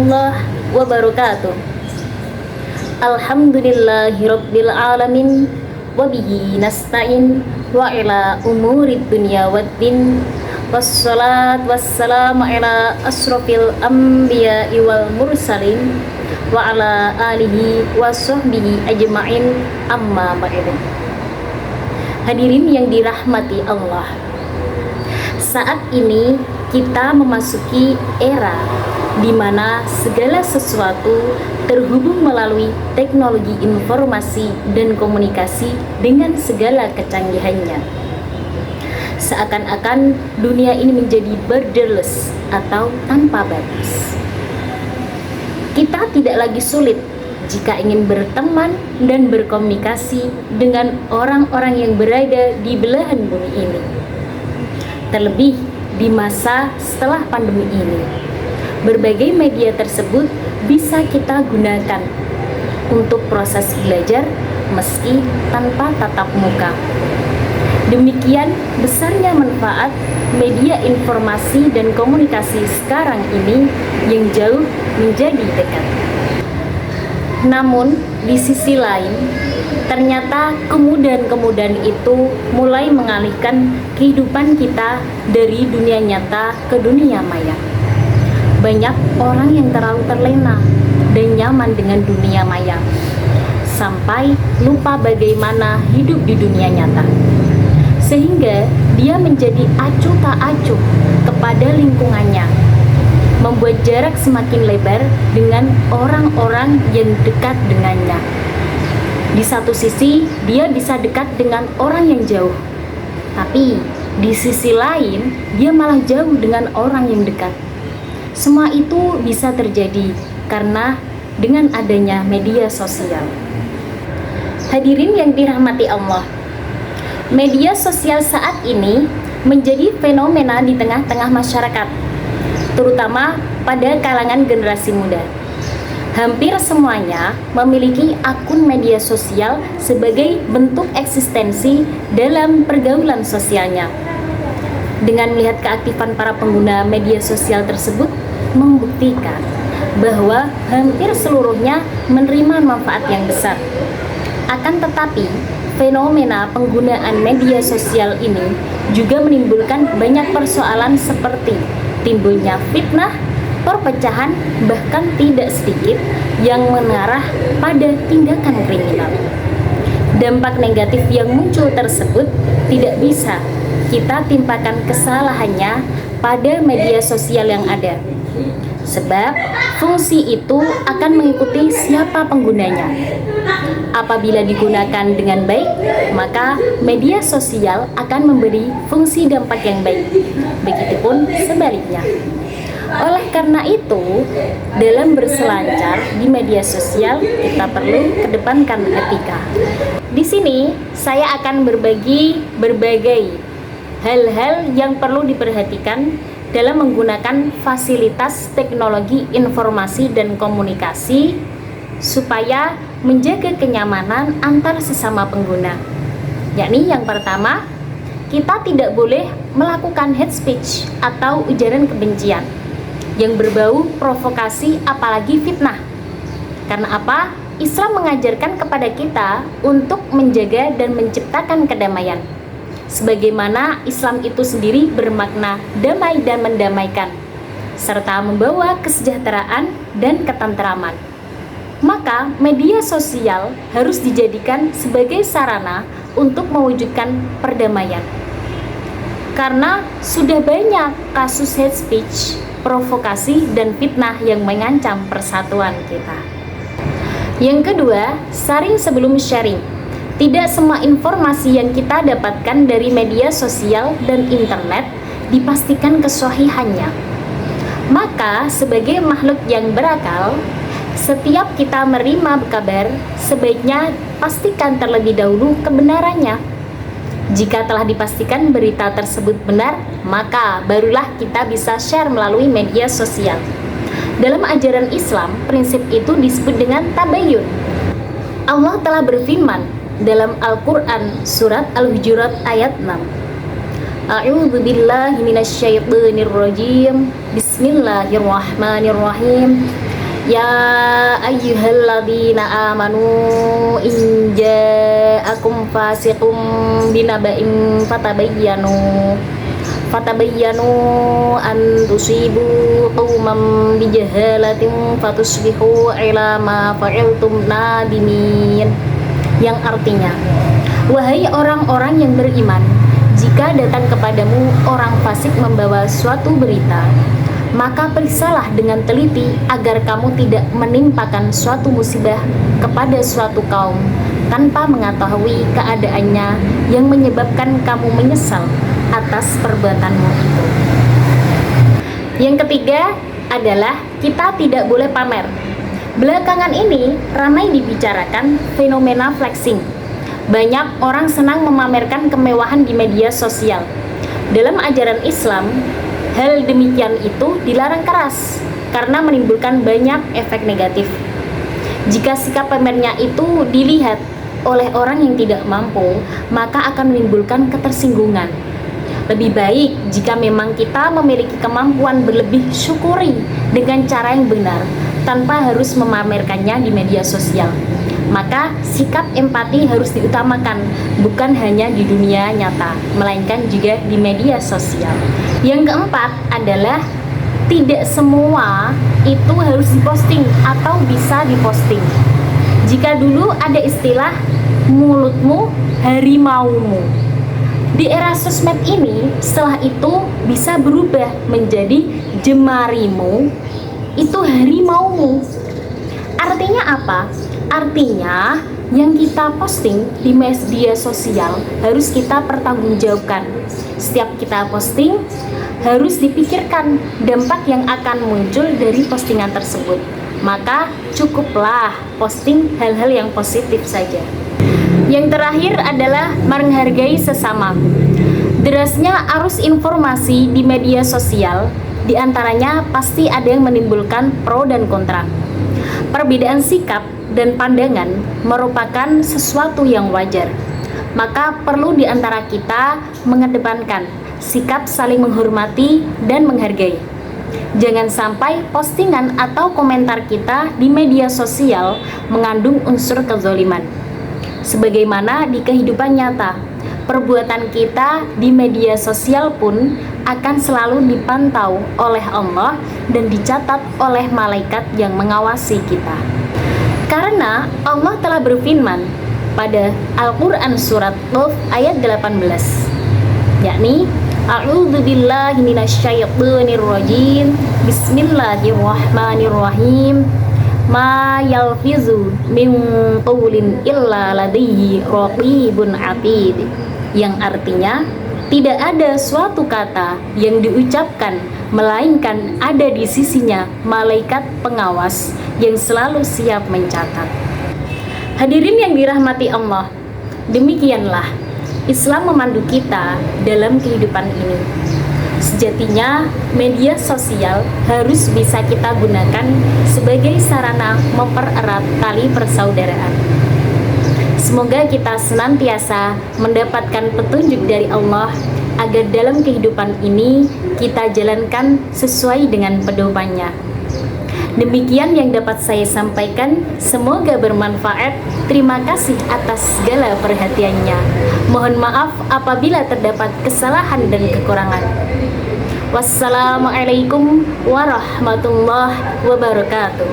warahmatullahi wabarakatuh. Alhamdulillahirabbil alamin wa bihi nasta'in wa ila umurid dunya waddin. Wassalat wassalamu ala asrofil anbiya'i wal mursalin wa ala alihi wa sahbihi ajma'in, amma ba'du. Hadirin yang dirahmati Allah, saat ini kita memasuki era di mana segala sesuatu terhubung melalui teknologi informasi dan komunikasi dengan segala kecanggihannya. Seakan-akan dunia ini menjadi borderless atau tanpa batas. Kita tidak lagi sulit jika ingin berteman dan berkomunikasi dengan orang-orang yang berada di belahan bumi ini. Terlebih di masa setelah pandemi ini, berbagai media tersebut bisa kita gunakan untuk proses belajar meski tanpa tatap muka. Demikian besarnya manfaat media informasi dan komunikasi sekarang ini yang jauh menjadi dekat. Namun di sisi lain, ternyata kemudahan-kemudahan itu mulai mengalihkan kehidupan kita dari dunia nyata ke dunia maya. Banyak orang yang terlalu terlena dan nyaman dengan dunia maya, sampai lupa bagaimana hidup di dunia nyata. Sehingga dia menjadi acuh tak acuh kepada lingkungannya, membuat jarak semakin lebar dengan orang-orang yang dekat dengannya. Di satu sisi, dia bisa dekat dengan orang yang jauh, tapi di sisi lain, dia malah jauh dengan orang yang dekat. Semua itu bisa terjadi karena dengan adanya media sosial. Hadirin yang dirahmati Allah, media sosial saat ini menjadi fenomena di tengah-tengah masyarakat, terutama pada kalangan generasi muda. Hampir semuanya memiliki akun media sosial sebagai bentuk eksistensi dalam pergaulan sosialnya. Dengan melihat keaktifan para pengguna media sosial tersebut membuktikan bahwa hampir seluruhnya menerima manfaat yang besar. Akan tetapi, fenomena penggunaan media sosial ini juga menimbulkan banyak persoalan seperti timbulnya fitnah, perpecahan, bahkan tidak sedikit yang mengarah pada tindakan kriminal. Dampak negatif yang muncul tersebut tidak bisa kita timpakan kesalahannya pada media sosial yang ada, sebab fungsi itu akan mengikuti siapa penggunanya. Apabila digunakan dengan baik, maka media sosial akan memberi fungsi dampak yang baik. Begitupun sebaliknya. Oleh karena itu, dalam berselancar di media sosial, kita perlu kedepankan etika. Di sini, saya akan berbagi berbagai hal-hal yang perlu diperhatikan dalam menggunakan fasilitas teknologi informasi dan komunikasi supaya menjaga kenyamanan antar sesama pengguna. Yakni yang pertama, kita tidak boleh melakukan hate speech atau ujaran kebencian yang berbau provokasi apalagi fitnah. Karena apa? Islam mengajarkan kepada kita untuk menjaga dan menciptakan kedamaian. Sebagaimana Islam itu sendiri bermakna damai dan mendamaikan, serta membawa kesejahteraan dan ketentraman. Maka media sosial harus dijadikan sebagai sarana untuk mewujudkan perdamaian. Karena sudah banyak kasus hate speech, provokasi, dan fitnah yang mengancam persatuan kita. Yang kedua, sharing sebelum sharing. Tidak semua informasi yang kita dapatkan dari media sosial dan internet dipastikan kesahihannya. Maka, sebagai makhluk yang berakal, setiap kita menerima kabar, sebaiknya pastikan terlebih dahulu kebenarannya. Jika telah dipastikan berita tersebut benar, maka barulah kita bisa share melalui media sosial. Dalam ajaran Islam, prinsip itu disebut dengan tabayyun. Allah telah berfirman dalam Al-Quran surat Al-Hujurat ayat 6. A'udzu billahi minasyaitonir rajim. Bismillahirrahmanirrahim. Ya ayyuhalladzina amanu in ja'akum fasiqum binaba'in fatabayyanu an tusibu qauman bijahalatin fatusbihu ala ma fa'iltum nadimin, yang artinya, wahai orang-orang yang beriman, jika datang kepadamu orang fasik membawa suatu berita, maka periksalah dengan teliti agar kamu tidak menimpakan suatu musibah kepada suatu kaum tanpa mengetahui keadaannya yang menyebabkan kamu menyesal atas perbuatanmu itu. Yang ketiga adalah kita tidak boleh pamer. Belakangan ini ramai dibicarakan fenomena flexing. Banyak orang senang memamerkan kemewahan di media sosial. Dalam ajaran Islam, hal demikian itu dilarang keras karena menimbulkan banyak efek negatif. Jika sikap pamernya itu dilihat oleh orang yang tidak mampu, maka akan menimbulkan ketersinggungan. Lebih baik jika memang kita memiliki kemampuan berlebih, syukuri dengan cara yang benar tanpa harus memamerkannya di media sosial. Maka sikap empati harus diutamakan, bukan hanya di dunia nyata, melainkan juga di media sosial. Yang keempat adalah tidak semua itu harus diposting atau bisa diposting. Jika dulu ada istilah mulutmu harimaumu, di era sosmed ini setelah itu bisa berubah menjadi jemarimu itu harimaumu. Artinya apa? Artinya yang kita posting di media sosial harus kita pertanggungjawabkan. Setiap kita posting harus dipikirkan dampak yang akan muncul dari postingan tersebut. Maka cukuplah posting hal-hal yang positif saja. Yang terakhir adalah menghargai sesama. Derasnya arus informasi di media sosial, diantaranya pasti ada yang menimbulkan pro dan kontra. Perbedaan sikap dan pandangan merupakan sesuatu yang wajar. Maka perlu di antara kita mengedepankan sikap saling menghormati dan menghargai. Jangan sampai postingan atau komentar kita di media sosial mengandung unsur kezaliman. Sebagaimana di kehidupan nyata, perbuatan kita di media sosial pun akan selalu dipantau oleh Allah dan dicatat oleh malaikat yang mengawasi kita. Karena Allah telah berfirman pada Al-Quran surat Qaf ayat 18, yakni A'udzubillahi minasyaitonirrajim, Bismillahirrahmanirrahim, ma yalfizu min qawlin illa ladaihi raqibun atid, yang artinya tidak ada suatu kata yang diucapkan melainkan ada di sisinya malaikat pengawas yang selalu siap mencatat. Hadirin yang dirahmati Allah, demikianlah Islam memandu kita dalam kehidupan ini. Sejatinya media sosial harus bisa kita gunakan sebagai sarana mempererat tali persaudaraan. Semoga kita senantiasa mendapatkan petunjuk dari Allah agar dalam kehidupan ini kita jalankan sesuai dengan pedomannya. Demikian yang dapat saya sampaikan, semoga bermanfaat. Terima kasih atas segala perhatiannya. Mohon maaf apabila terdapat kesalahan dan kekurangan. Wassalamualaikum warahmatullahi wabarakatuh.